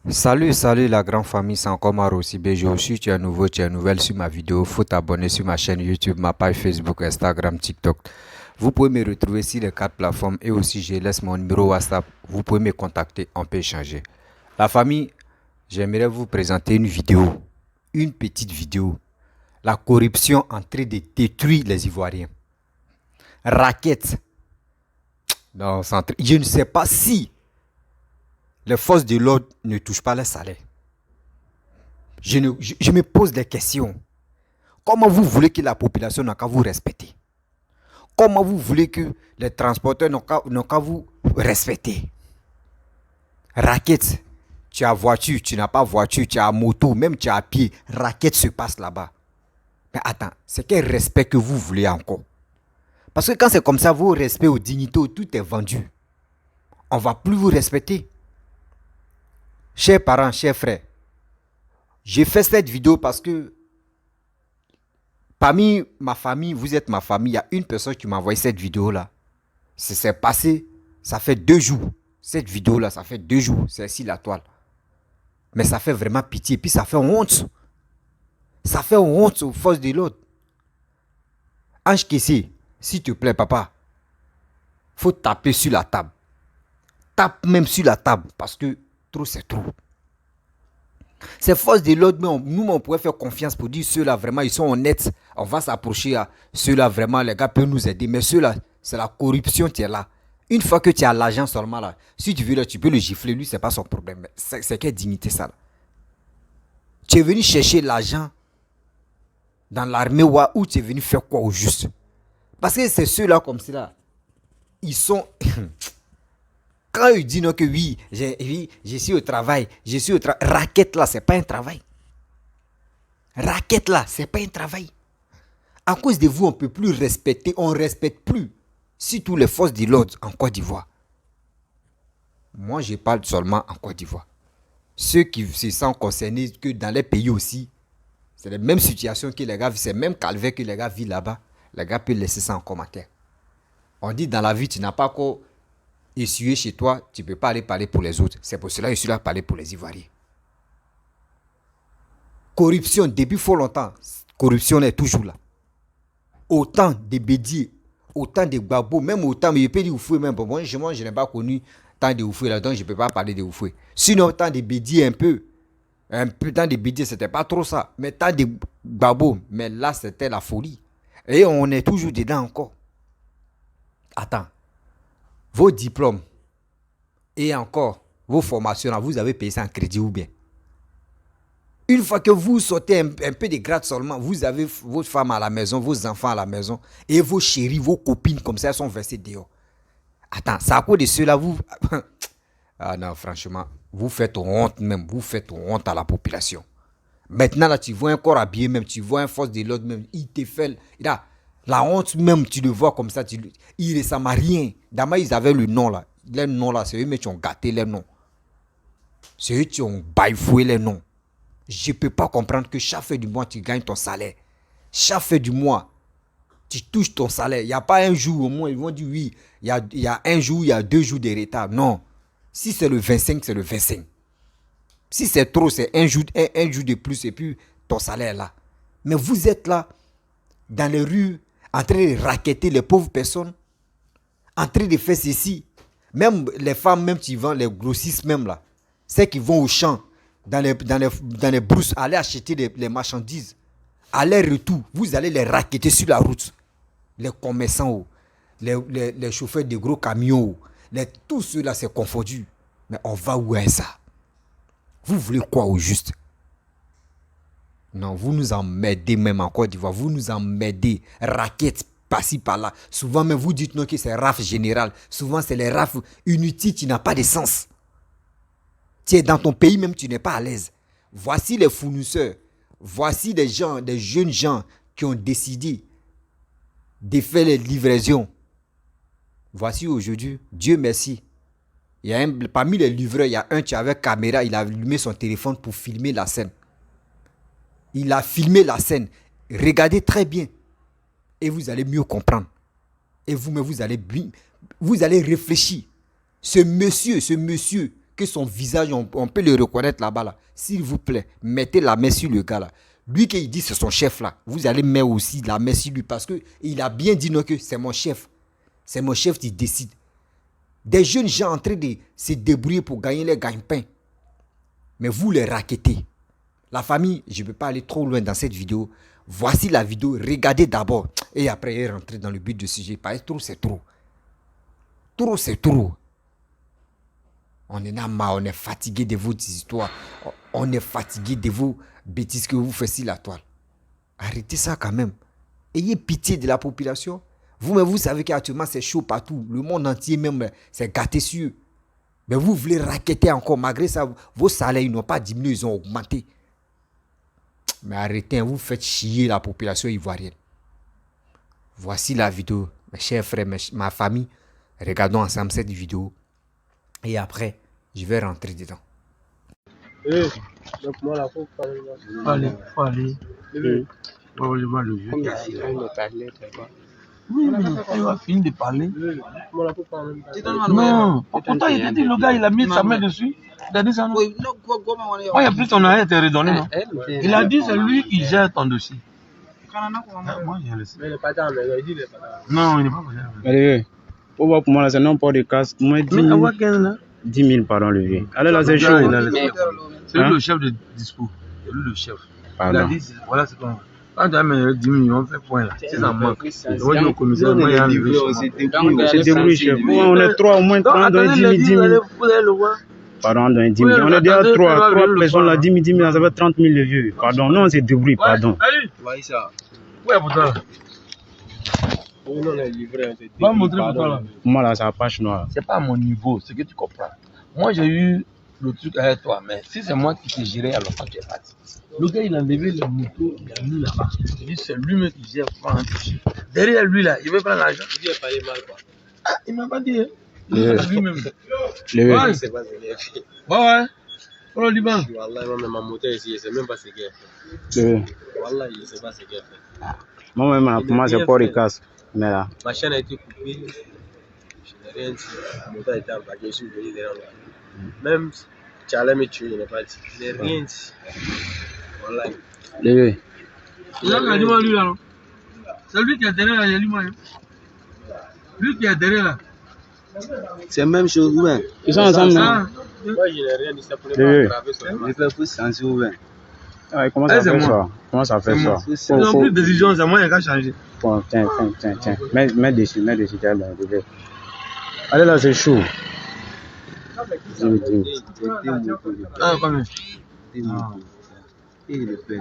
Salut la grande famille, c'est encore Maro Sibéjo. Si tu es nouveau, tu es nouvelle sur ma vidéo, faut t'abonner sur ma chaîne YouTube, ma page Facebook, Instagram, TikTok. Vous pouvez me retrouver sur les quatre plateformes et aussi je laisse mon numéro WhatsApp. Vous pouvez me contacter, on peut échanger. La famille, j'aimerais vous présenter une vidéo, une petite vidéo. La corruption en train de détruire les Ivoiriens. Raquette. Non, je ne sais pas si les forces de l'ordre ne touchent pas les salaires. Je me pose des questions. Comment vous voulez que la population n'a qu'à vous respecter? Comment vous voulez que les transporteurs n'ont qu'à vous respecter? Raquette, tu as voiture, tu n'as pas voiture, tu as moto, même tu as à pied. Raquette se passe là-bas. Mais attends, c'est quel respect que vous voulez encore? Parce que quand c'est comme ça, vos respects aux dignités, tout est vendu. On ne va plus vous respecter. Chers parents, chers frères, j'ai fait cette vidéo parce que parmi ma famille, vous êtes ma famille, il y a une personne qui m'a envoyé cette vidéo-là. C'est passé, ça fait 2 jours. Cette vidéo-là, ça fait 2 jours. C'est ici la toile. Mais ça fait vraiment pitié. Et puis ça fait honte. Ça fait honte aux forces de l'autre. Ange Kessé, s'il te plaît, papa, faut taper sur la table. Tape même sur la table parce que trop, c'est trop. Ces forces de l'ordre, nous, on pourrait faire confiance pour dire ceux-là, vraiment, ils sont honnêtes. On va s'approcher à ceux-là, vraiment, les gars peuvent nous aider. Mais ceux-là, c'est la corruption qui est là. Une fois que tu as l'argent seulement là, si tu veux, là, tu peux le gifler. Lui, c'est pas son problème. C'est quelle dignité ça là? Tu es venu chercher l'argent dans l'armée ou tu es venu faire quoi au juste? Parce que c'est ceux-là comme cela. Ils sont... Quand ils disent non, que oui, je suis au travail, raquette là, c'est pas un travail. Raquette là, c'est pas un travail. À cause de vous, on ne peut plus respecter, on ne respecte plus. Surtout les forces de l'ordre en Côte d'Ivoire. Moi, je parle seulement en Côte d'Ivoire. Ceux qui se sentent concernés, que dans les pays aussi, c'est la même situation que les gars vivent, c'est le même calvaire que les gars vivent là-bas. Les gars peuvent laisser ça en commentaire. On dit dans la vie, tu n'as pas qu'à essuyer chez toi, tu ne peux pas aller parler pour les autres. C'est pour cela que je suis là parler pour les Ivoiriens. Corruption, depuis fort longtemps, corruption est toujours là. Autant de bédiers, autant de babos, même autant, mais je peux dire Oufoué même. Moi, je n'ai pas connu tant de Oufoué là, donc je ne peux pas parler de Oufoué. Sinon, tant de bédiers un peu tant de bédiers, c'était pas trop ça. Mais tant de babos, mais là, c'était la folie. Et on est toujours dedans encore. Attends, vos diplômes et encore vos formations, là, vous avez payé ça en crédit ou bien? Une fois que vous sortez un peu de grade seulement, vous avez votre femme à la maison, vos enfants à la maison, et vos chéris, vos copines, comme ça, elles sont versées dehors. Attends, c'est à cause de cela, vous... Ah non, franchement, vous faites honte même, vous faites honte à la population. Maintenant, là, tu vois un corps habillé même, tu vois un force de l'ordre même, il te fait... Là, la honte même, tu le vois comme ça, il ne ressemble à rien. D'abord, ils avaient le nom là. Les noms là, c'est eux qui ont gâté les noms. C'est eux qui ont baillefoué les noms. Je ne peux pas comprendre que chaque fin du mois, tu gagnes ton salaire. Chaque fin du mois, tu touches ton salaire. Il n'y a pas un jour au moins, ils vont dire oui, il y a un jour, il y a 2 jours de retard. Non. Si c'est le 25, c'est le 25. Si c'est trop, c'est un jour de plus et puis ton salaire là. Mais vous êtes là, dans les rues, en train de racketter les pauvres personnes, en train de faire ceci. Même les femmes, même qui vendent les grossistes même là, celles qui vont au champ, dans les brousses, aller acheter les marchandises. Aller-retour, vous allez les racketter sur la route. Les commerçants, les chauffeurs de gros camions, tout cela c'est confondu. Mais on va où est ça? Vous voulez quoi au juste? Non, vous nous emmerdez même en Côte d'Ivoire. Vous nous emmerdez. Raquettes par-ci par-là. Souvent même vous dites non que c'est RAF général. Souvent c'est les RAF inutiles qui n'ont pas de sens. Tu es dans ton pays même, tu n'es pas à l'aise. Voici les fournisseurs. Voici des gens, des jeunes gens qui ont décidé de faire les livraisons. Voici aujourd'hui, Dieu merci. Parmi les livreurs, il y a un qui avait caméra, il a allumé son téléphone pour filmer la scène. Il a filmé la scène. Regardez très bien. Et vous allez mieux comprendre. Et vous-même, vous allez réfléchir. Ce monsieur que son visage, on peut le reconnaître là-bas. Là. S'il vous plaît, mettez la main sur le gars là. Lui qui dit c'est son chef là, vous allez mettre aussi la main sur lui parce qu'il a bien dit non que c'est mon chef. C'est mon chef qui décide. Des jeunes gens en train de se débrouiller pour gagner les gagne-pain. Mais vous les raquettez. La famille, je ne peux pas aller trop loin dans cette vidéo. Voici la vidéo, regardez d'abord. Et après, rentrer dans le but du sujet. Parce que trop, c'est trop. Trop, c'est trop. On est là marre, on est fatigué de vos histoires. On est fatigué de vos bêtises que vous faites sur la toile. Arrêtez ça quand même. Ayez pitié de la population. Vous-même, vous savez qu'actuellement, c'est chaud partout. Le monde entier, même, c'est gâté sur eux. Mais vous voulez raqueter encore. Malgré ça, vos salaires, ils n'ont pas diminué, ils ont augmenté. Mais arrêtez, vous faites chier la population ivoirienne. Voici la vidéo. Mes chers frères, ma famille, regardons ensemble cette vidéo. Et après, je vais rentrer dedans. Donc moi, là, faut aller. Je vois le vieux qui est assis là. Oui, mais il va finir de parler. Non, pourtant il était dit, le gars, il a mis sa main dessus. Il a dit ça, non? Oui, il a pris ton arrêt, t'es redonné, non? Il a dit, c'est lui qui gère ton dossier. Moi, j'ai laissé. Mais il n'est pas dans, il dit, il n'est pas dans. Non, il n'est pas dans. Allez, pour voir pour moi, là, c'est non pas de casse. Moi, 10 000, pardon, le vieux. Allez, là, c'est chaud. C'est lui le chef de discours. C'est lui le chef. Il a dit, voilà, c'est comme. Quand tu as mis 10 millions, on fait point là. Si ça manque, on va dire au commissaire, moi, il y a un livre. On s'est débrouillé, chef. On est 3 au moins, on donne 10 000. Pardon, on donne 10 000. On est déjà 3 personnes là, 10 000, ça fait 30 000 le vieux. Pardon, non, on s'est débrouillé, pardon. Allez, ouais, pour toi. Va montrer pour toi là. Moi là, c'est la page noire. C'est pas à mon niveau, c'est que tu comprends. Moi, j'ai eu le truc avec toi, mais si c'est moi qui t'ai géré, alors quand tu es parti. Le gars, il a enlevé la moto, il a mis là-bas. Il dit, c'est lui-même qui gère. Derrière lui, là, il veut prendre l'argent. Il a parlé mal, quoi. Ah, il m'a pas dit, hein. Lui-même. Ouais, c'est pas ce qu'il a fait. Ouais. Pour le Liban. Wallah, moi, ma moto ici, je sais même pas ce qu'il a fait. Wallah, je sais pas ce qu'il a fait. Moi-même, pour moi, c'est pas de casse. Mais là. Ma chaîne a été coupée. Je n'ai rien dit. La moto a été embarquée, je suis venu derrière là. Même tu allais me tuer, il n'est pas dit. Je n'ai rien dit. Wallah. Les vieux. Il a dit, moi, lui, là, non? C'est lui qui est derrière, là, il a dit, moi. Lui qui est derrière, là. C'est la même chose, ouais. Ils sont ensemble, non? Moi, je n'ai rien dit, ça pour ne pas aggraver son nom. Je fais plus sens, ouais. Comment ça fait ça? Comment ça fait ça? Ils n'ont plus de décision, c'est moi qui ai changé. Bon, tiens. Mets dessus, allez là, c'est chaud. Ah, combien?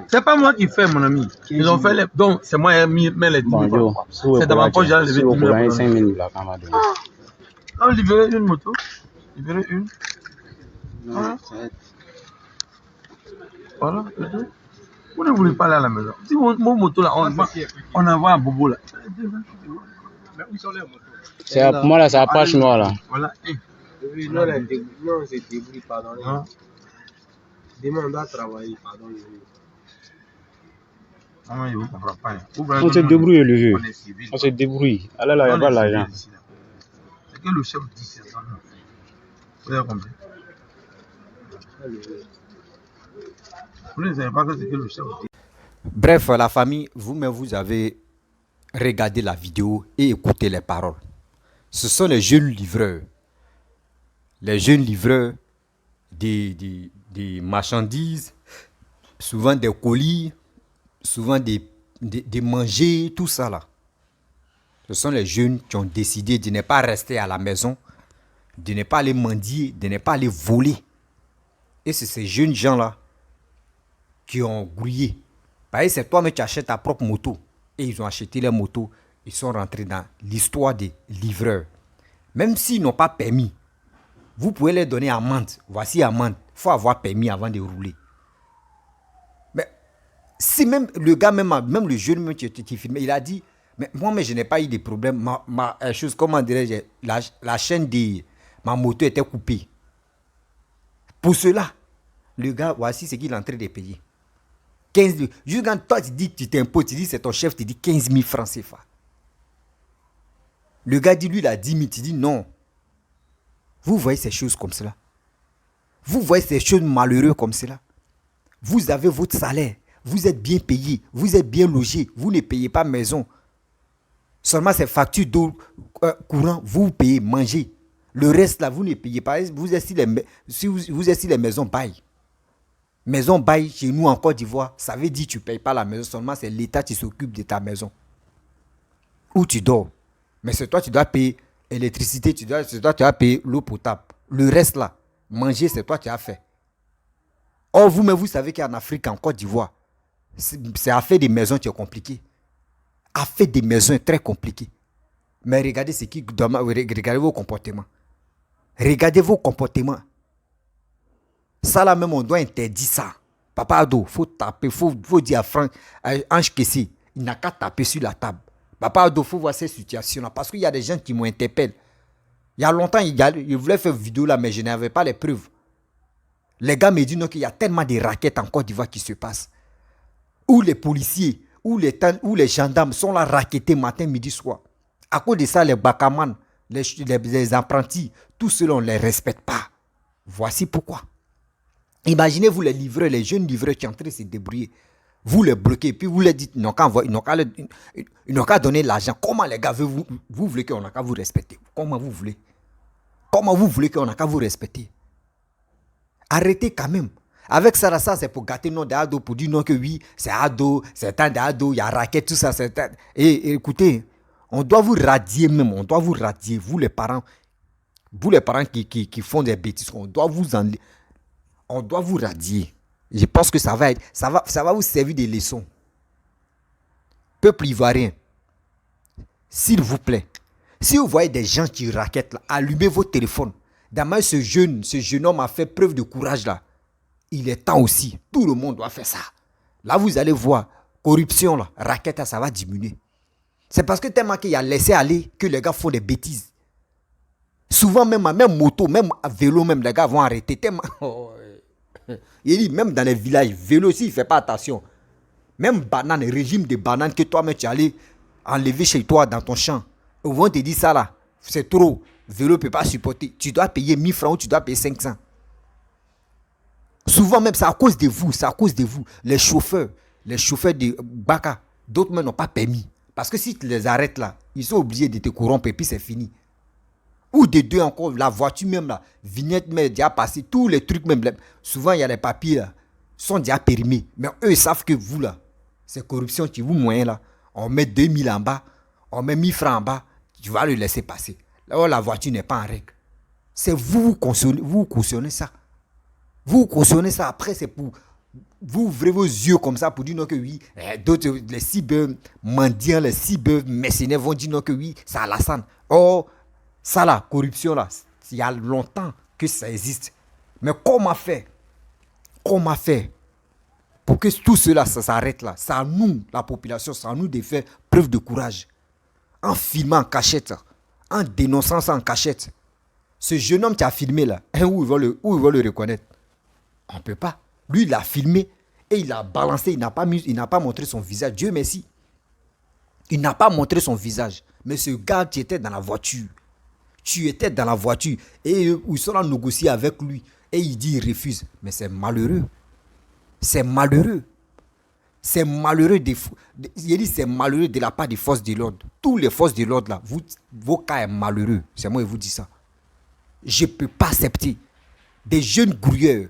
C'est pas moi qui fais, mon ami. Ils ont fait les. Donc, c'est moi qui mets les 10 000. C'est dans ma poche, j'ai levé 10 000. 5 000 là, quand même. On libérait une moto. Libérer une. Voilà, c'est tout. Vous ne voulez pas aller à la maison. Si mon moto là, on envoie un bobo là. C'est pour moi là, c'est la page noire là. Voilà. Non, c'est débrouille, pardon. Demain, on doit travailler, pardon. On se débrouille, le vieux. On se débrouille. Allez là, il n'y a pas l'argent. C'est que le chef dit c'est ça. Vous avez compris? Vous ne savez pas que c'est que le chef dit. Bref, la famille, vous-même, vous avez regardé la vidéo et écouté les paroles. Ce sont les jeunes livreurs. Les jeunes livreurs des marchandises, souvent des colis, souvent des manger, tout ça là. Ce sont les jeunes qui ont décidé de ne pas rester à la maison, de ne pas aller mendier, de ne pas aller voler. Et c'est ces jeunes gens-là qui ont grouillé. Parce que c'est toi-même qui achètes ta propre moto. Et ils ont acheté leur moto. Ils sont rentrés dans l'histoire des livreurs. Même s'ils n'ont pas permis, vous pouvez leur donner amende. Voici amende. Il faut avoir permis avant de rouler. Mais si même le gars, même le jeune qui filmait, il a dit, mais moi, je n'ai pas eu de problème. Ma chose, comment dirais-je, la chaîne de ma moto était coupée. Pour cela, le gars, voici ce qu'il est en train de payer. 15 000. Juste quand toi, tu dis que tu t'imposes, tu dis c'est ton chef, tu dis 15 000 francs CFA. Le gars dit, lui, il a 10 000, tu dis non. Vous voyez ces choses comme cela. Vous voyez ces choses malheureuses comme cela. Vous avez votre salaire. Vous êtes bien payé. Vous êtes bien logé. Vous ne payez pas maison. Seulement ces factures d'eau courant, vous payez, mangez. Le reste là, vous ne payez pas. Vous êtes sur les maisons bail. Maison bail chez nous en Côte d'Ivoire, ça veut dire que tu ne payes pas la maison. Seulement c'est l'État qui s'occupe de ta maison. Où tu dors. Mais c'est toi qui dois payer l'électricité, c'est toi qui dois payer l'eau potable. Le reste là, manger, c'est toi qui as fait. Or, vous-même, vous savez qu'en Afrique, en Côte d'Ivoire, c'est affaire des maisons qui est compliqué. Affaire des maisons est très compliqué. Mais regardez regardez vos comportements. Regardez vos comportements. Ça là même, on doit interdire ça. Papa Ado, il faut taper, faut dire à Franck, à Ange Kessé, il n'a qu'à taper sur la table. Papa Ado, il faut voir cette situation-là. Parce qu'il y a des gens qui m'interpellent. Il y a longtemps, il voulait faire une vidéo là, mais je n'avais pas les preuves. Les gars me disent qu'il y a tellement de raquettes en Côte d'Ivoire qui se passent. Où les policiers, où les gendarmes sont là raquettés matin, midi, soir. À cause de ça, les bakaman, les apprentis, tous ceux-là, on ne les respecte pas. Voici pourquoi. Imaginez-vous les livreurs, les jeunes livreurs qui sont en train de se débrouiller. Vous les bloquez, puis vous les dites, ils n'ont qu'à donner l'argent. Comment les gars, vous voulez qu'on n'a qu'à vous respecter? Comment vous voulez? Comment vous voulez qu'on n'a qu'à vous respecter? Arrêtez quand même. Avec ça, c'est pour gâter le nom d'Ado, pour dire non que oui, c'est Ado, c'est un d'Ado, il y a raquette, tout ça. Et écoutez, on doit vous radier même, on doit vous radier, vous les parents qui font des bêtises, on doit vous radier. Je pense que ça va vous servir de leçon. Peuple ivoirien, s'il vous plaît, si vous voyez des gens qui raquettent, là, allumez vos téléphones. D'ailleurs, ce jeune homme a fait preuve de courage là. Il est temps aussi. Tout le monde doit faire ça. Là, vous allez voir, corruption là, raquette, ça va diminuer. C'est parce que tellement qu'il y a laissé aller que les gars font des bêtises. Souvent, même moto, même vélo, même les gars vont arrêter. Tellement... Il dit, même dans les villages, vélo aussi, il ne fait pas attention. Même banane, régime de banane que toi-même tu allais enlever chez toi dans ton champ. Ils vont te dire ça là, c'est trop. Vélo ne peut pas supporter. Tu dois payer 1000 francs ou tu dois payer 500. Souvent même, c'est à cause de vous, Les chauffeurs de Baka, d'autres même n'ont pas permis. Parce que si tu les arrêtes là, ils sont obligés de te corrompre et puis c'est fini. Ou de deux encore, la voiture même là, vignette même déjà passée, tous les trucs même. Souvent il y a les papiers là, sont déjà périmés. Mais eux ils savent que vous là, c'est corruption qui vous moyen là. On met 2000 en bas, on met 1000 francs en bas, tu vas le laisser passer. Là la voiture n'est pas en règle. C'est vous cautionnez ça. Vous cautionnez ça, après c'est pour... Vous ouvrez vos yeux comme ça pour dire non que oui. D'autres, les cyber mendiants, les cyber mercenaires vont dire non que oui, c'est Alassane. Oh, ça là, corruption là, il y a longtemps que ça existe. Mais comment faire pour que tout cela ça s'arrête là? C'est à nous, la population, c'est à nous de faire preuve de courage. En filmant en cachette, en dénonçant ça en cachette. Ce jeune homme qui a filmé là, où il va le reconnaître? On ne peut pas. Lui, il a filmé et il a balancé. Il n'a pas montré son visage. Dieu merci. Il n'a pas montré son visage. Mais ce gars, tu étais dans la voiture. Et ils sont là négocier avec lui. Et il dit, il refuse. Mais c'est malheureux. C'est malheureux de la part des forces de l'ordre. Tous les forces de l'ordre là, vos cas est malheureux. C'est moi qui vous dis ça. Je ne peux pas accepter des jeunes grouilleurs,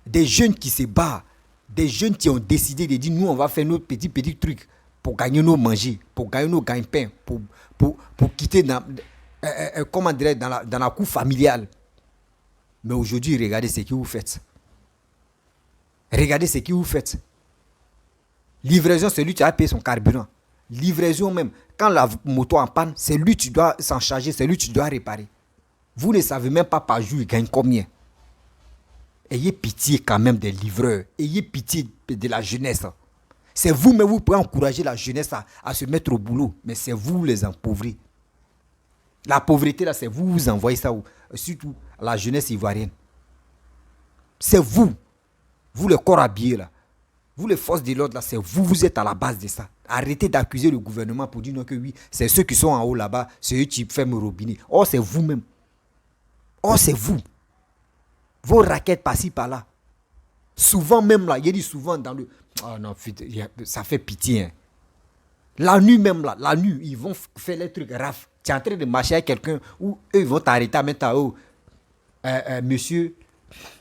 des jeunes qui se battent, des jeunes qui ont décidé de dire nous on va faire nos petits trucs pour gagner nos manger, pour gagner nos gagne-pain, pour quitter dans la cour familiale. Mais aujourd'hui, regardez ce que vous faites. Livraison, c'est lui qui a payé son carburant. Livraison même, quand la moto en panne, c'est lui qui doit s'en charger, c'est lui qui doit réparer. Vous ne savez même pas par jour il gagne combien. Ayez pitié quand même des livreurs. Ayez pitié de la jeunesse. C'est vous, mais vous pouvez encourager la jeunesse à se mettre au boulot. Mais c'est vous les empauvrez. La pauvreté, là, c'est vous envoyez ça, surtout à la jeunesse ivoirienne. C'est vous. Vous, le corps habillé, là. Vous, les forces de l'ordre, là, c'est vous. Vous êtes à la base de ça. Arrêtez d'accuser le gouvernement pour dire non que oui, c'est ceux qui sont en haut là-bas, c'est eux qui ferment le robinet. Oh, c'est vous-même. Oh, c'est vous. Vos raquettes par-ci, par-là. Souvent même là, il dit souvent dans le... Oh non, ça fait pitié. Hein. La nuit même là, la nuit, ils vont faire les trucs raf. Tu es en train de marcher avec quelqu'un ou eux ils vont t'arrêter maintenant. Oh, monsieur,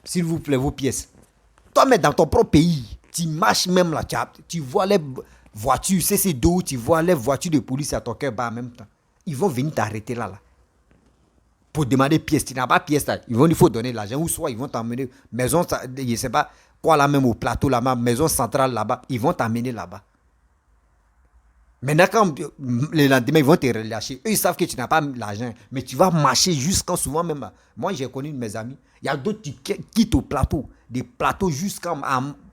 s'il vous plaît, vos pièces. Toi, mais dans ton propre pays, tu marches même là, tu vois les voitures, c'est d'où tu vois les voitures de police à ton cœur bas en même temps. Ils vont venir t'arrêter là. Pour demander pièces. Tu n'as pas pièces là. Ils vont, il faut donner l'argent. Ou soit ils vont t'emmener maison, je ne sais pas quoi là même au plateau là-bas, maison centrale là-bas. Ils vont t'emmener là-bas. Maintenant, quand le lendemain, ils vont te relâcher. Eux, ils savent que tu n'as pas l'argent. Mais tu vas marcher jusqu'en souvent même. Moi, j'ai connu de mes amis. Il y a d'autres qui quittent au plateau. Des plateaux jusqu'à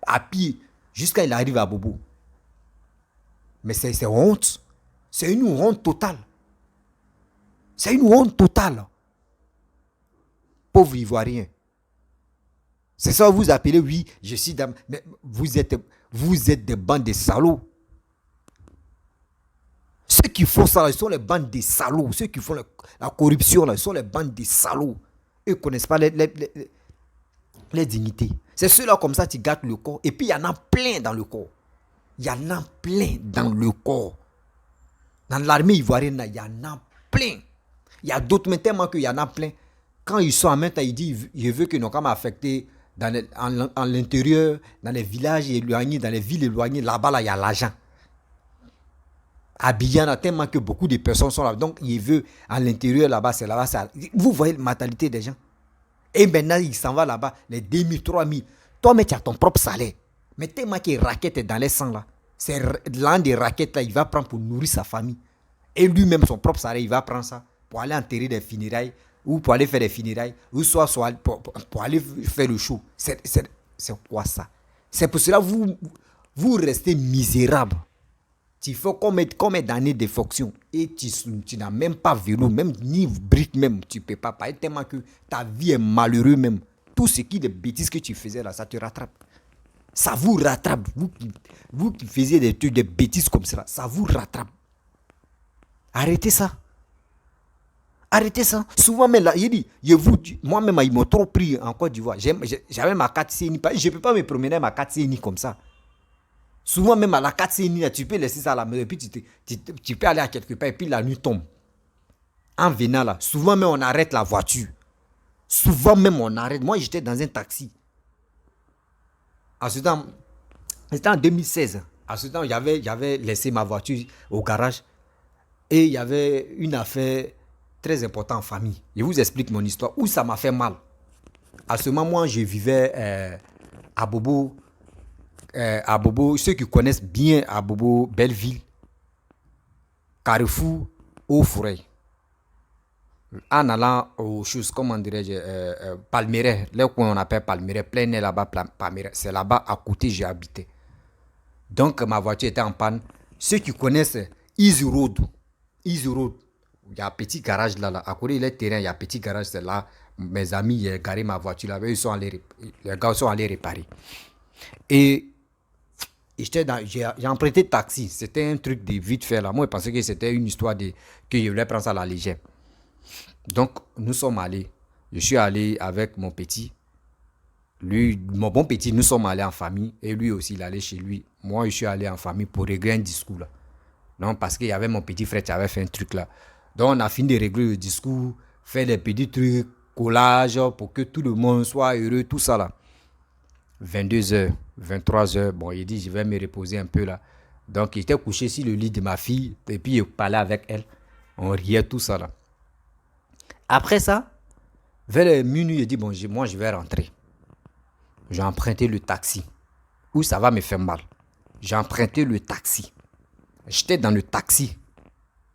à pied. Jusqu'à il arrive à Bobo. Mais c'est honte. C'est une honte totale. C'est une honte totale. Pauvre Ivoirien. C'est ça que vous appelez, oui, je suis dans... Mais vous êtes des bandes de salauds. Ceux qui font ça, ils sont les bandes de salauds. Ceux qui font la corruption, là, ils sont les bandes de salauds. Eux ne connaissent pas les dignités. C'est ceux-là comme ça, tu gâtes le corps. Et puis, il y en a plein dans le corps. Il y en a plein dans le corps. Dans l'armée ivoirienne, il y en a plein. Il y a d'autres, mais tellement qu'il y en a plein. Quand ils sont en même temps, ils disent, je veux qu'ils n'ont pas affecté en l'intérieur, dans les villages éloignés, dans les villes éloignées. Là-bas, il y a l'argent. À Biyana, tellement que beaucoup de personnes sont là. Donc, il veut à l'intérieur, là-bas, c'est là-bas. Vous voyez la mentalité des gens. Et maintenant, il s'en va là-bas, les 2000, 3000. Toi, mais tu as ton propre salaire. Mais tellement que raquette est dans les sangs, là. C'est l'un des raquettes, là, il va prendre pour nourrir sa famille. Et lui-même, son propre salaire, il va prendre ça pour aller enterrer des funérailles, ou pour aller faire des funérailles, ou soit pour aller faire le show. C'est quoi ça? C'est pour cela que vous restez misérable. Tu fais combien d'années de fonction et tu n'as même pas vélo, même ni brique même, tu ne peux pas parler tellement que ta vie est malheureuse même. Tout ce qui est des bêtises que tu faisais là, ça te rattrape. Ça vous rattrape. Vous qui faisiez des trucs, des bêtises comme ça, ça vous rattrape. Arrêtez ça. Arrêtez ça. Souvent, même là, il dit, moi-même, ils m'ont trop pris en Côte d'Ivoire. J'avais ma carte CNI. Je ne peux pas me promener avec ma carte CNI comme ça. Souvent, même à la 4 CNI, tu peux laisser ça à la maison et puis tu peux aller à quelque part et puis la nuit tombe. En venant là, souvent même on arrête la voiture. Souvent même on arrête. Moi, j'étais dans un taxi. À ce temps, c'était en 2016. À ce temps, j'avais laissé ma voiture au garage et il y avait une affaire très importante en famille. Je vous explique mon histoire où ça m'a fait mal. À ce moment, moi, je vivais à Bobo. À Bobo, ceux qui connaissent bien à Bobo, Belleville, Carrefour, Haut-Forêt. En allant aux choses, comment dirais-je, Palmeraie, là où on appelle Palmeraie, plein nez là-bas, Palmeraie. C'est là-bas à côté j'ai habité. Donc ma voiture était en panne. Ceux qui connaissent Easy Road, il y a un petit garage là, à côté de terrain, il y a un petit garage, c'est là. Mes amis, ils ont garé ma voiture là, les gars sont allés réparer. Et j'ai emprunté taxi. C'était un truc de vite fait là. Moi, je pensais que c'était une histoire que je voulais prendre ça à la légère. Donc, nous sommes allés. Je suis allé avec mon petit. Lui, mon bon petit, nous sommes allés en famille. Et lui aussi, il allait chez lui. Moi, je suis allé en famille pour régler un discours là. Donc, parce qu'il y avait mon petit frère qui avait fait un truc là. Donc, on a fini de régler le discours, faire des petits trucs, collage pour que tout le monde soit heureux, tout ça là. 22h, 23h, bon, il dit, je vais me reposer un peu là. Donc, il était couché sur le lit de ma fille, et puis il parlait avec elle. On riait, tout ça là. Après ça, vers minuit, il dit, bon, moi, je vais rentrer. J'ai emprunté le taxi. Où ça va me faire mal. J'ai emprunté le taxi. J'étais dans le taxi.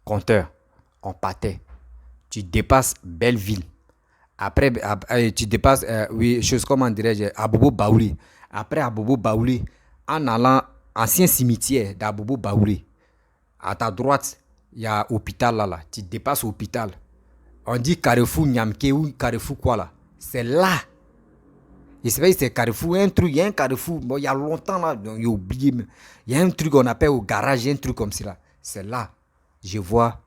Compteur, on partait. Tu dépasses Belleville. Après, tu dépasses, chose comment dirais-je, Abobo Baoulé. Après Abobo Baoulé, en allant, ancien cimetière d'Abobo Baoulé. À ta droite, il y a hôpital là. Tu dépasses l'hôpital. On dit Carrefour Nyamke ou Carrefour quoi là. C'est là. Je sais pas si c'est Carrefour, il y a un Carrefour, bon, il y a longtemps là, donc, j'ai oublié. Il y a un truc qu'on appelle au garage, un truc comme ça. C'est là. Je vois.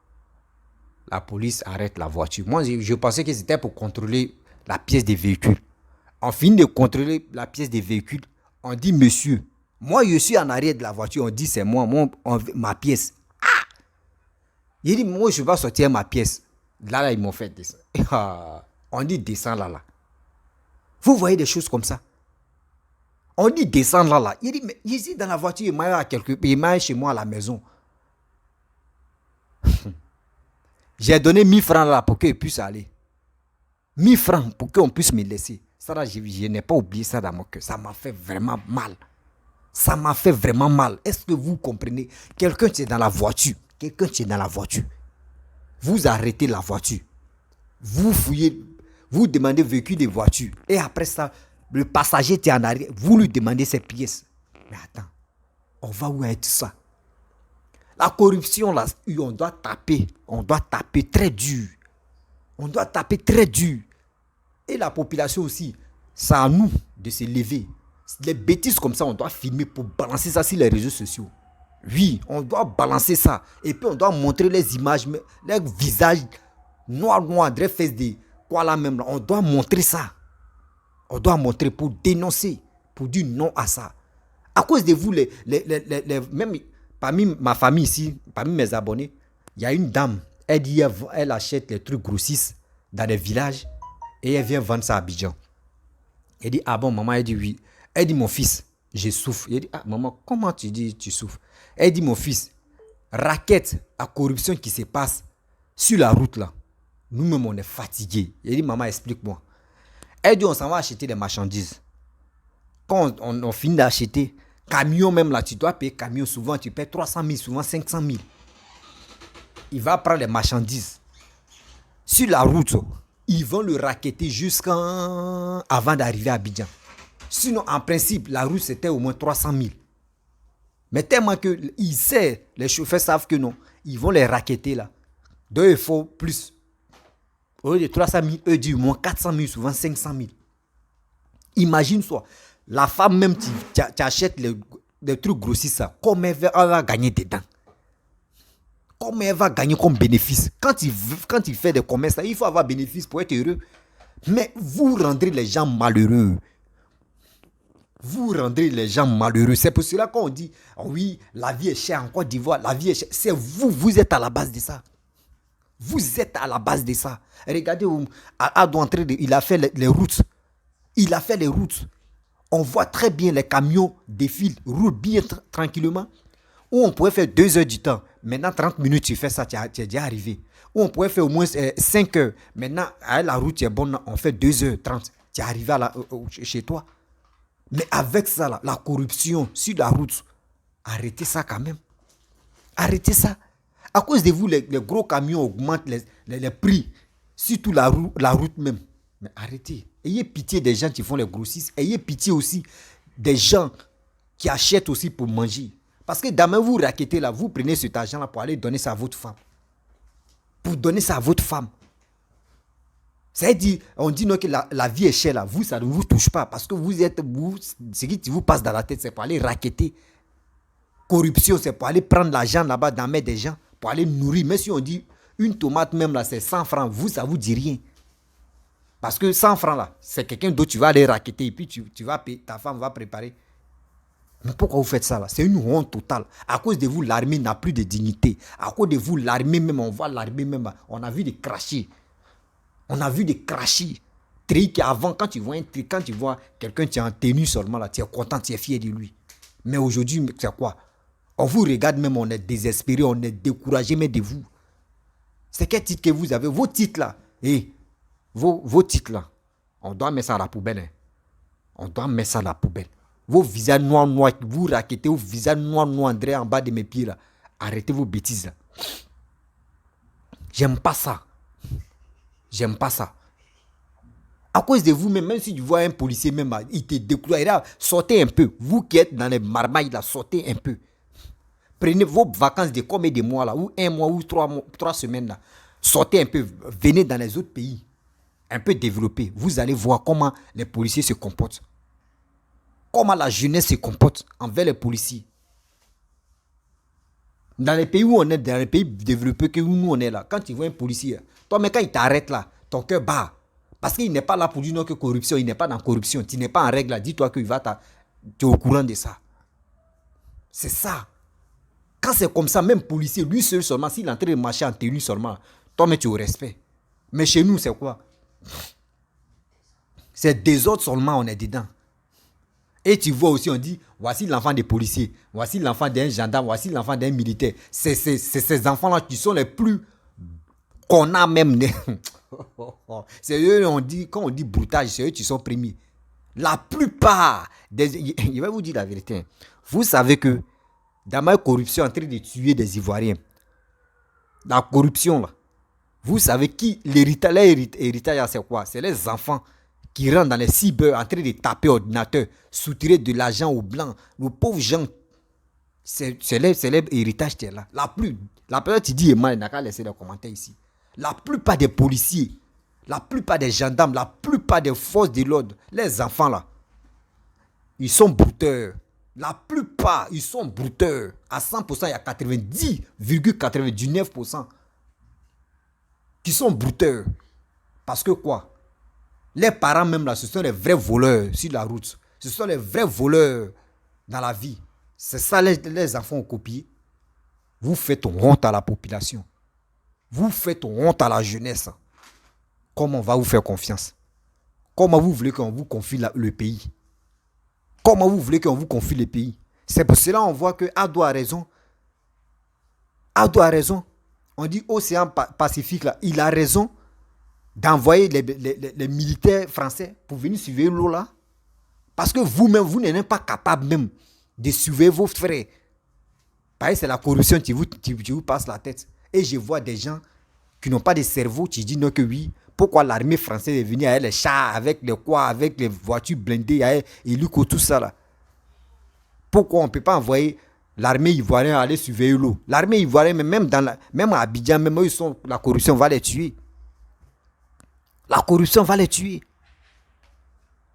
La police arrête la voiture. Moi, je pensais que c'était pour contrôler la pièce des véhicules. On finit de contrôler la pièce des véhicules. On dit, monsieur, moi, je suis en arrière de la voiture. On dit, c'est moi, ma pièce. Ah! Il dit, moi, je vais sortir ma pièce. Là, ils m'ont fait descendre. On dit, descends là. Vous voyez des choses comme ça. On dit, descends là. Il dit, mais ici, dans la voiture, il m'a chez moi à la maison. J'ai donné 1000 francs là pour qu'il puisse aller. 1000 francs pour qu'on puisse me laisser. Ça là, je n'ai pas oublié ça dans mon cœur. Ça m'a fait vraiment mal. Ça m'a fait vraiment mal. Est-ce que vous comprenez? Quelqu'un qui est dans la voiture. Vous arrêtez la voiture. Vous fouillez. Vous demandez véhicule de voiture. Et après ça, le passager est en arrière. Vous lui demandez ses pièces. Mais attends. On va où être ça? La corruption, là, on doit taper. On doit taper très dur. Et la population aussi, c'est à nous de se lever. Les bêtises comme ça, on doit filmer pour balancer ça sur les réseaux sociaux. Oui, on doit balancer ça. Et puis on doit montrer les images, les visages noirs, des fesses de quoi là même. On doit montrer ça. On doit montrer pour dénoncer, pour dire non à ça. À cause de vous, même parmi ma famille ici, parmi mes abonnés, il y a une dame, elle dit elle achète les trucs grossistes dans les villages et elle vient vendre ça à Abidjan. Elle dit, ah bon, maman, elle dit oui. Elle dit, mon fils, je souffre. Elle dit, ah maman, comment tu dis tu souffres? Elle dit, mon fils, raquette à corruption qui se passe sur la route là. Nous-mêmes, on est fatigués. Elle dit, maman, explique-moi. Elle dit, on s'en va acheter des marchandises. Quand on finit d'acheter, camion même là, tu dois payer camion, souvent tu payes 300 000, souvent 500 000. Il va prendre les marchandises. Sur la route, ils vont le raqueter jusqu'avant d'arriver à Abidjan. Sinon, en principe, la route c'était au moins 300 000. Mais tellement qu'ils savent, les chauffeurs savent que non, ils vont les raqueter là. Donc il faut plus. Au lieu de 300 000, eux disent au moins 400 000, souvent 500 000. Imagine-toi, la femme même, tu achètes les trucs grossissants, comment elle va gagner dedans? Comment elle va gagner comme bénéfice? Quand il fait des commerces, il faut avoir bénéfice pour être heureux. Mais vous rendrez les gens malheureux. C'est pour cela qu'on dit, oui, la vie est chère en Côte d'Ivoire, la vie est chère. C'est vous êtes à la base de ça. Regardez, il a fait les routes. On voit très bien les camions défilent, roulent bien tranquillement. Où on pourrait faire 2 heures du temps. Maintenant, 30 minutes, tu fais ça, tu es déjà arrivé. Où on pourrait faire au moins 5 heures. Maintenant, la route est bonne, on fait 2h30. Tu es arrivé chez toi. Mais avec ça, là, la corruption sur la route, arrêtez ça quand même. Arrêtez ça. À cause de vous, les gros camions augmentent les prix, surtout la route même. Mais arrêtez. Ayez pitié des gens qui font les grossistes. Ayez pitié aussi des gens qui achètent aussi pour manger. Parce que demain, vous raquettez là, vous prenez cet argent-là pour aller donner ça à votre femme. C'est-à-dire, on dit non que la vie est chère là. Vous, ça ne vous touche pas. Parce que ce qui vous passe dans la tête, c'est pour aller raqueter. Corruption, c'est pour aller prendre l'argent là-bas dans la main des gens. Pour aller nourrir. Mais si on dit une tomate même là, c'est 100 francs. Vous, ça ne vous dit rien. Parce que 100 francs là, c'est quelqu'un d'autre, tu vas aller raqueter. Et puis tu vas payer, ta femme va préparer. Mais pourquoi vous faites ça là? C'est une honte totale. À cause de vous, l'armée n'a plus de dignité. À cause de vous, l'armée même, on voit l'armée même. On a vu des crachis. Tri qui avant, quand tu vois quelqu'un qui est en tenue seulement là, tu es content, tu es fier de lui. Mais aujourd'hui, c'est quoi? On vous regarde même, on est désespéré, on est découragé même de vous. C'est quel titre que vous avez? Vos titres là. Vos titres là. On doit mettre ça à la poubelle. Vos visages noirs, vous raquettez vos visages noirs, André, en bas de mes pieds là. Arrêtez vos bêtises là. J'aime pas ça. À cause de vous, même si tu vois un policier, même, il te décourage. Sortez un peu. Vous qui êtes dans les marmailles, là, sortez un peu. Prenez vos vacances de combien de mois, là, ou 1 mois, ou 3 semaines, là. Sortez un peu. Venez dans les autres pays, un peu développés. Vous allez voir comment les policiers se comportent. Comment la jeunesse se comporte envers les policiers. Dans les pays où on est, dans les pays développés que nous on est là, quand tu vois un policier, toi, mais quand il t'arrête là, ton cœur bat. Parce qu'il n'est pas là pour dire non que corruption, il n'est pas dans corruption. Tu n'es pas en règle là. Dis-toi qu'il va tu es au courant de ça. C'est ça. Quand c'est comme ça, même policier, lui seul seulement, s'il est en train de marcher en tenue seulement, toi, mais tu es au respect. Mais chez nous, c'est quoi? C'est des autres seulement, on est dedans. Et tu vois aussi, on dit, voici l'enfant des policiers, voici l'enfant d'un gendarme, voici l'enfant d'un militaire. C'est ces enfants-là qui sont les plus qu'on a même. C'est eux, quand on dit broutage, c'est eux qui sont premiers. La plupart des... Je vais vous dire la vérité. Vous savez que dans ma corruption en train de tuer des Ivoiriens, la corruption là, vous savez qui l'héritage c'est quoi? C'est les enfants qui rentrent dans les cyber en train de taper ordinateur, soutirer de l'argent aux blancs. Les pauvres gens, c'est l'héritage qui est là. La plupart, tu dis, il n'a qu'à laisser les commentaires ici. La plupart des policiers, la plupart des gendarmes, la plupart des forces de l'ordre, les enfants là, ils sont brouteurs. La plupart, ils sont brouteurs. À 100%, il y a 90,99% qui sont brouteurs. Parce que quoi? Les parents même là, ce sont les vrais voleurs sur la route. Ce sont les vrais voleurs dans la vie. C'est ça les enfants ont copié. Vous faites honte à la population. Vous faites honte à la jeunesse. Comment on va vous faire confiance? Comment vous voulez qu'on vous confie le pays? Comment vous voulez qu'on vous confie le pays? C'est pour cela qu'on voit que Ado a raison. Ado a raison. On dit Océan Pacifique, là, il a raison d'envoyer les militaires français pour venir surveiller l'eau là. Parce que vous-même, vous n'êtes même pas capable même de surveiller vos frères. Pareil, c'est la corruption qui vous passe la tête. Et je vois des gens qui n'ont pas de cerveau qui disent non que oui. Pourquoi l'armée française est venue avec les chars, avec les quoi, avec les voitures blindées, avec Hélico, tout ça là? Pourquoi on ne peut pas envoyer l'armée ivoirienne aller surveiller l'eau? L'armée ivoirienne, même à Abidjan, même eux, la corruption va les tuer. La corruption va les tuer.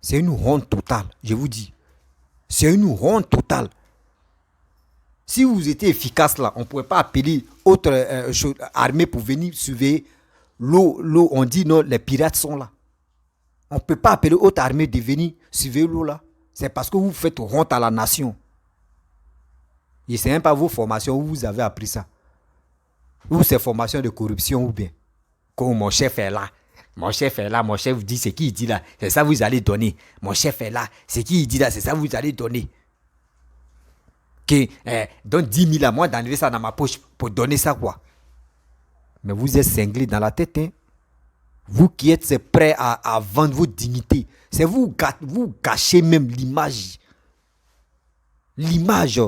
C'est une honte totale, je vous dis. C'est une honte totale. Si vous étiez efficace là, on ne pourrait pas appeler autre armée pour venir surveiller l'eau. On dit non, les pirates sont là. On ne peut pas appeler autre armée de venir surveiller l'eau là. C'est parce que vous faites honte à la nation. Et ce n'est même pas vos formations où vous avez appris ça. Ou ces formations de corruption ou bien. Comme mon chef est là. Mon chef est là, mon chef dit ce qu'il dit là. C'est ça que vous allez donner. Mon chef est là. Ce qu'il dit là, c'est ça que vous allez donner. Que, donne 10 000 à moi d'enlever ça dans ma poche pour donner ça quoi. Mais vous êtes cinglés dans la tête. Hein? Vous qui êtes prêts à vendre votre dignité. C'est vous gâchez même l'image. L'image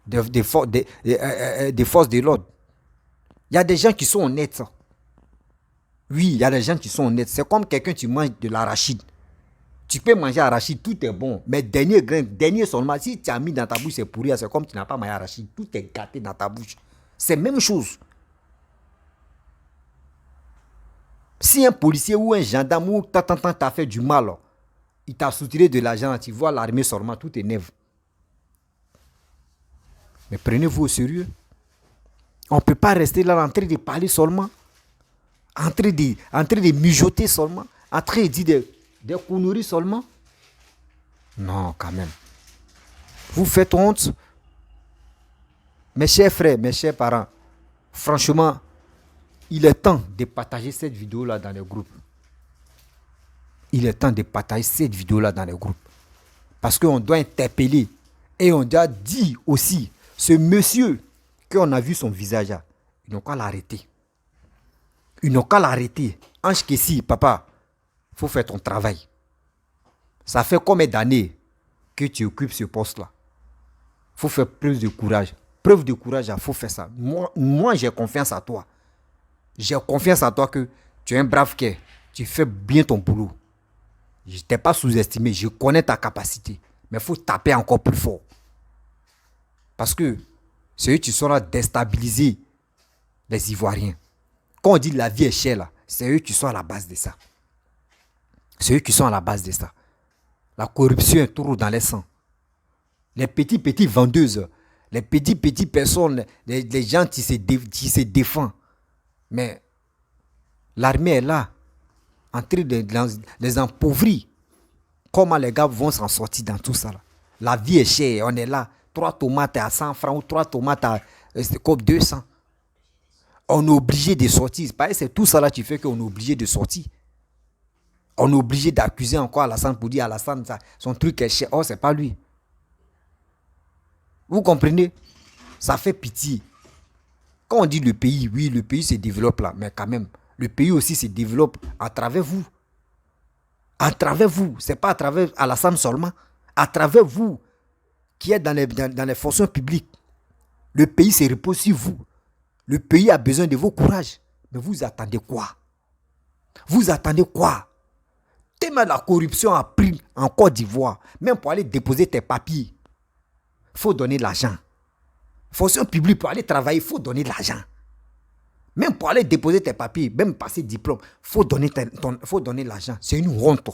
des forces de l'ordre. Il y a des gens qui sont honnêtes. Oui, il y a des gens qui sont honnêtes. C'est comme quelqu'un qui mange de l'arachide. Tu peux manger arachide, tout est bon. Mais dernier grain, dernier seulement, si tu as mis dans ta bouche, c'est pourri. C'est comme tu n'as pas mangé arachide. Tout est gâté dans ta bouche. C'est la même chose. Si un policier ou un gendarme ou t'a fait du mal, il t'a soutiré de l'argent, tu vois l'armée seulement, tout est neuf. Mais prenez-vous au sérieux. On ne peut pas rester là en train de parler seulement. En train de mijoter seulement. En train de dire des conneries seulement. Non, quand même. Vous faites honte. Mes chers frères, mes chers parents, franchement, il est temps de partager cette vidéo-là dans les groupes. Il est temps de partager cette vidéo-là dans les groupes. Parce qu'on doit interpeller. Et on doit dire aussi, ce monsieur qu'on a vu son visage là, ils n'ont qu'à l'arrêter. Ils n'ont qu'à l'arrêter. Ange Kessi, papa, il faut faire ton travail. Ça fait combien d'années que tu occupes ce poste-là? Il faut faire preuve de courage. Preuve de courage, il faut faire ça. Moi j'ai confiance à toi. J'ai confiance en toi que tu es un brave cœur. Tu fais bien ton boulot. Je ne t'ai pas sous-estimé. Je connais ta capacité. Mais il faut taper encore plus fort. Parce que c'est eux qui sont là déstabiliser les Ivoiriens. Quand on dit la vie est chère, là, c'est eux qui sont à la base de ça. C'est eux qui sont à la base de ça. La corruption est trop dans les sangs. Les petits vendeuses, les petites personnes, les gens qui se défendent. Mais L'armée est là, en train de les appauvrir. Comment les gars vont s'en sortir dans tout ça là? La vie est chère, on est là. 3 tomates à 100 francs ou 3 tomates à comme 200. On est obligé de sortir. C'est tout ça là qui fait qu'on est obligé de sortir. On est obligé d'accuser encore Alassane pour dire Alassane, son truc est cher. Oh, c'est pas lui. Vous comprenez? Ça fait pitié. Quand on dit le pays, oui, le pays se développe là, mais quand même, le pays aussi se développe à travers vous. À travers vous. Ce n'est pas à travers Alassane seulement. À travers vous qui êtes dans les fonctions publiques. Le pays se repose sur vous. Le pays a besoin de vos courages. Mais vous attendez quoi? Vous attendez quoi? Tellement la corruption a pris en Côte d'Ivoire. Même pour aller déposer tes papiers, il faut donner l'argent. Fonction publique, pour aller travailler, il faut donner l'argent. Même pour aller déposer tes papiers, même passer diplôme, il faut donner l'argent. C'est une honte.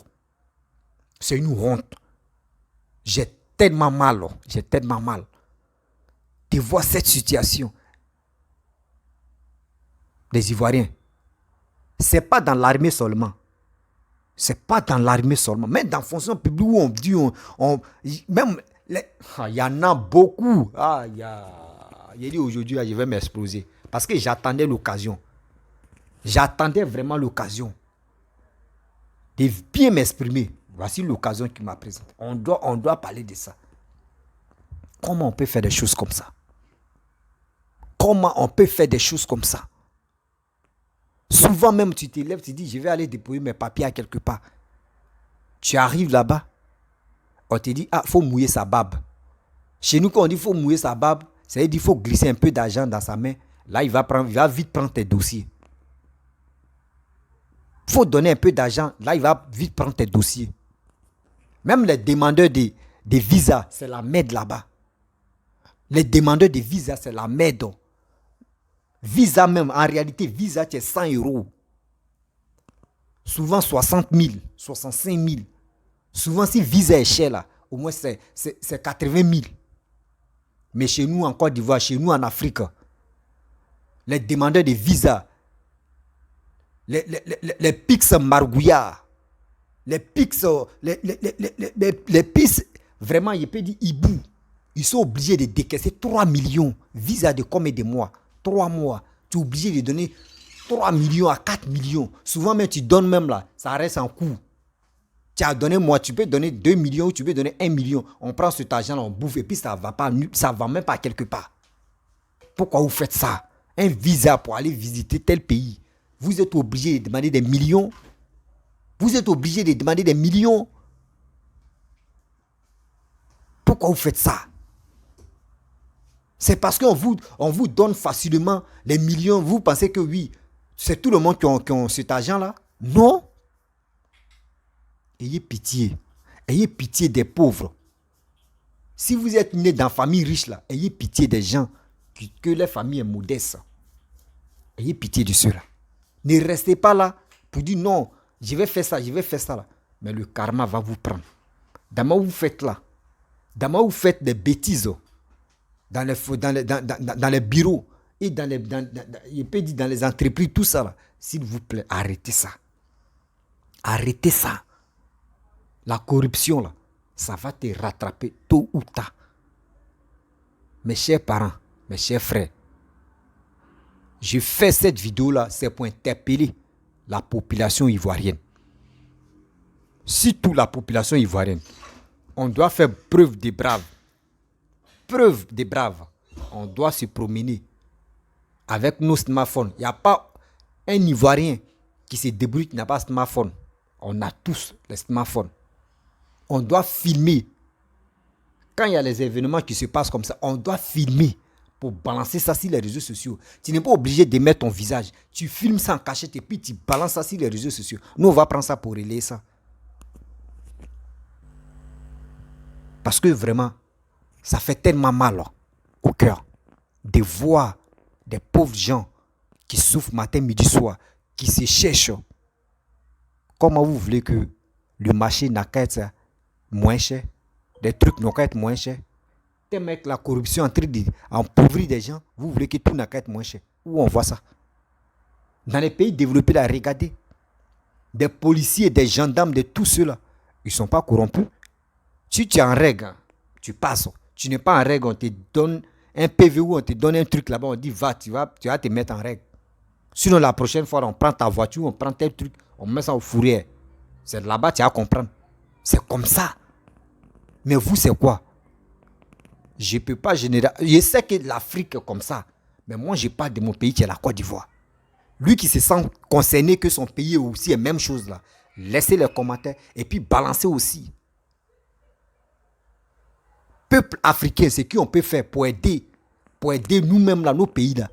C'est une honte. J'ai tellement mal de voir cette situation. Les Ivoiriens, c'est pas dans l'armée seulement. C'est pas dans l'armée seulement. Même dans la fonction publique où on dit, même, il y en a beaucoup. J'ai dit aujourd'hui, je vais m'exploser. Parce que j'attendais l'occasion. J'attendais vraiment l'occasion de bien m'exprimer. Voici l'occasion qui m'a présentée. On doit parler de ça. Comment on peut faire des choses comme ça? Comment on peut faire des choses comme ça? Souvent même, tu te lèves, tu dis, je vais aller déposer mes papiers à quelque part. Tu arrives là-bas, on te dit, il faut mouiller sa barbe. Chez nous, quand on dit, il faut mouiller sa barbe, ça veut dire qu'il faut glisser un peu d'argent dans sa main. Là, il va vite prendre tes dossiers. Il faut donner un peu d'argent. Là, il va vite prendre tes dossiers. Même les demandeurs de visas, c'est la merde là-bas. Les demandeurs de visas, c'est la merde. Visa même, en réalité, visa, c'est 100 €. Souvent 60 000, 65 000. Souvent, si visa est cher, là, au moins c'est 80 000. Mais chez nous, en Côte d'Ivoire, chez nous, en Afrique, les demandeurs de visa, les PIX margouillards, les PIX, vraiment, il peut dire hibou, ils sont obligés de décaisser 3 millions. Visa de combien de mois? 3 mois. Tu es obligé de donner 3 millions à 4 millions. Souvent, même tu donnes même là, ça reste en cours. Tu as donné moi, tu peux donner 2 millions ou tu peux donner 1 million. On prend cet argent, on bouffe et puis ça va même pas quelque part. Pourquoi vous faites ça? Un visa pour aller visiter tel pays. Vous êtes obligé de demander des millions. Vous êtes obligé de demander des millions. Pourquoi vous faites ça? C'est parce qu'on vous donne facilement les millions. Vous pensez que oui, c'est tout le monde qui a cet argent-là? Non. Ayez pitié. Ayez pitié des pauvres. Si vous êtes né dans une famille riche, là, ayez pitié des gens que les familles sont modestes. Ayez pitié de ceux-là. Ne restez pas là pour dire non, je vais faire ça, je vais faire ça. Là. Mais le karma va vous prendre. D'abord, vous faites là. D'abord, vous faites des bêtises dans les bureaux et dans les entreprises, tout ça. Là. S'il vous plaît, arrêtez ça. Arrêtez ça. La corruption, là, ça va te rattraper tôt ou tard. Mes chers parents, mes chers frères, je fais cette vidéo-là, c'est pour interpeller la population ivoirienne. Surtout la population ivoirienne. On doit faire preuve de brave. Preuve de brave. On doit se promener avec nos smartphones. Il n'y a pas un Ivoirien qui se débrouille qui n'a pas de smartphone. On a tous les smartphones. On doit filmer. Quand il y a les événements qui se passent comme ça, on doit filmer pour balancer ça sur les réseaux sociaux. Tu n'es pas obligé de mettre ton visage. Tu filmes ça en cachette et puis tu balances ça sur les réseaux sociaux. Nous, on va prendre ça pour relayer ça. Parce que vraiment, ça fait tellement mal au cœur de voir des pauvres gens qui souffrent matin, midi, soir, qui se cherchent. Comment vous voulez que le marché n'a qu'à être moins cher, des trucs n'ont qu'à être moins chers? Tellement que la corruption est en train d'empauvoir des gens, vous voulez que tout n'a qu'à être moins cher. Où on voit ça? Dans les pays développés, là, regardez. Des policiers, des gendarmes, de tous ceux-là, ils ne sont pas corrompus. Si tu es en règle, tu passes. Tu n'es pas en règle, on te donne un PV ou on te donne un truc là-bas, on dit va, tu vas te mettre en règle. Sinon, la prochaine fois, on prend ta voiture, on prend tel truc, on met ça au fourrière. C'est là-bas, tu vas comprendre. C'est comme ça. Mais vous, c'est quoi? Je ne peux pas généraliser. Je sais que l'Afrique est comme ça. Mais moi, je parle de mon pays qui est la Côte d'Ivoire. Lui qui se sent concerné que son pays est aussi la même chose là. Laissez les commentaires et puis balancez aussi. Peuple africain, c'est qui on peut faire pour aider nous-mêmes là, nos pays là.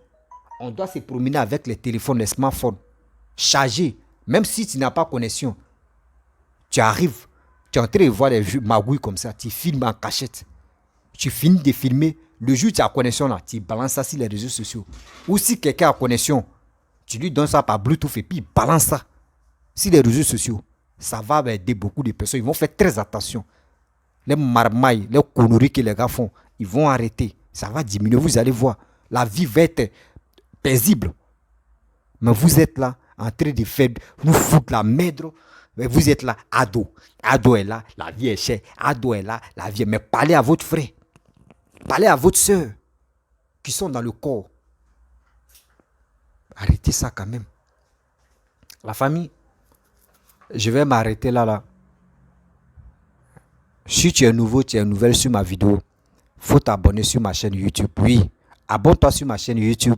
On doit se promener avec les téléphones, les smartphones, chargés. Même si tu n'as pas connexion, tu arrives, tu es en train de voir les magouilles comme ça, tu filmes en cachette. Tu finis de filmer, le jour où tu as connexion là, tu balances ça sur les réseaux sociaux. Ou si quelqu'un a connexion, tu lui donnes ça par Bluetooth et puis il balance ça sur les réseaux sociaux. Ça va aider beaucoup de personnes. Ils vont faire très attention. Les marmailles, les conneries que les gars font, ils vont arrêter. Ça va diminuer. Vous allez voir. La vie va être paisible. Mais vous êtes là en train de faire, vous foutre la merde. Mais vous êtes là, ado. Ado est là, la vie est chère. Ado est là, la vie est... Mais parlez à votre frère. Parlez à votre soeur qui sont dans le corps. Arrêtez ça quand même. La famille, je vais m'arrêter là. Si tu es nouveau, tu es nouvelle sur ma vidéo, faut t'abonner sur ma chaîne YouTube. Oui, abonne-toi sur ma chaîne YouTube,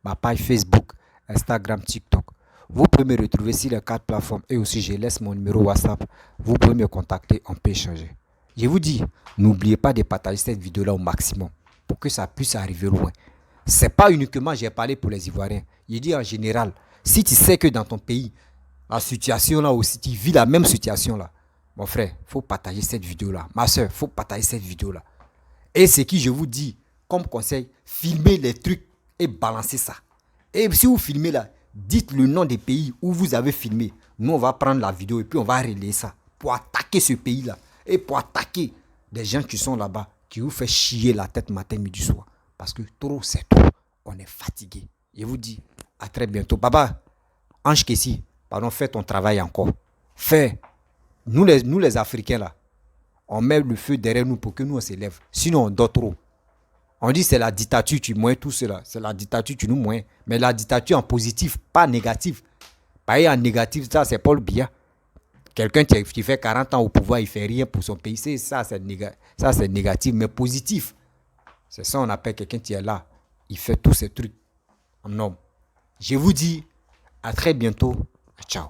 ma page Facebook, Instagram, TikTok. Vous pouvez me retrouver sur les 4 plateformes et aussi je laisse mon numéro WhatsApp. Vous pouvez me contacter, on peut échanger. Je vous dis, n'oubliez pas de partager cette vidéo-là au maximum pour que ça puisse arriver loin. C'est pas uniquement, j'ai parlé pour les Ivoiriens. Je dis en général, si tu sais que dans ton pays, la situation là aussi, tu vis la même situation là, mon frère, il faut partager cette vidéo-là. Ma soeur, il faut partager cette vidéo-là. Et ce que je vous dis, comme conseil, filmez les trucs et balancez ça. Et si vous filmez là, dites le nom des pays où vous avez filmé. Nous, on va prendre la vidéo et puis on va relayer ça pour attaquer ce pays-là. Et pour attaquer des gens qui sont là-bas, qui vous fait chier la tête matin, midi, soir. Parce que trop, c'est trop. On est fatigué. Je vous dis, à très bientôt. Baba, Ange Kessi, pardon, fais ton travail encore. Fais. Nous les Africains là, on met le feu derrière nous pour que nous on s'élève. Sinon on dort trop. On dit c'est la dictature, tu moins tout cela. C'est la dictature, tu nous moins. Mais la dictature en positif, pas négatif. Pas en négatif, ça c'est pas le bien. Quelqu'un qui fait 40 ans au pouvoir, il fait rien pour son pays. Ça c'est négatif, mais positif. C'est ça on appelle quelqu'un qui est là. Il fait tous ces trucs en homme. Je vous dis à très bientôt. Ciao.